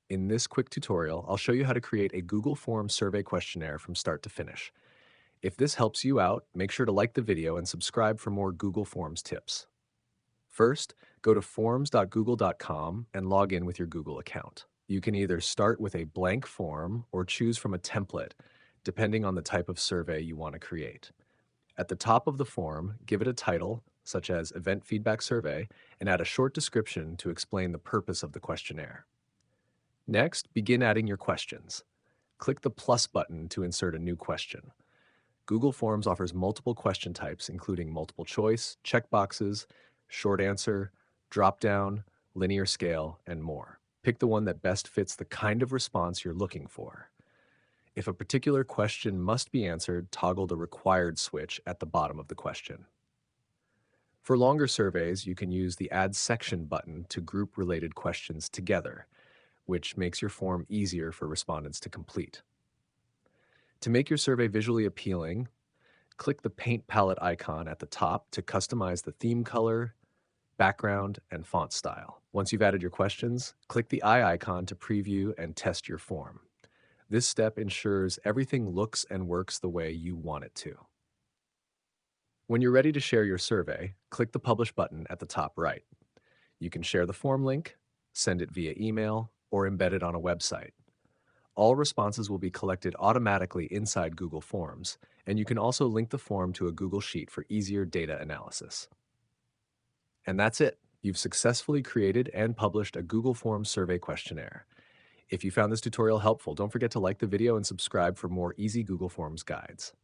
In this quick tutorial, I'll show you how to create a Google Forms survey questionnaire from start to finish. If this helps you out, make sure to like the video and subscribe for more Google Forms tips. First, go to forms.google.com and log in with your Google account. You can either start with a blank form or choose from a template, depending on the type of survey you want to create. At the top of the form, give it a title, such as Event Feedback Survey, and add a short description to explain the purpose of the questionnaire. Next, begin adding your questions. Click the plus button to insert a new question. Google Forms offers multiple question types, including multiple choice, checkboxes, short answer, dropdown, linear scale, and more. Pick the one that best fits the kind of response you're looking for. If a particular question must be answered, toggle the required switch at the bottom of the question. For longer surveys, you can use the Add Section button to group related questions together, which makes your form easier for respondents to complete. To make your survey visually appealing, click the paint palette icon at the top to customize the theme color, background, and font style. Once you've added your questions, click the eye icon to preview and test your form. This step ensures everything looks and works the way you want it to. When you're ready to share your survey, click the Publish button at the top right. You can share the form link, send it via email, or embed it on a website. All responses will be collected automatically inside Google Forms, and you can also link the form to a Google Sheet for easier data analysis. And that's it. You've successfully created and published a Google Forms survey questionnaire. If you found this tutorial helpful, don't forget to like the video and subscribe for more easy Google Forms guides.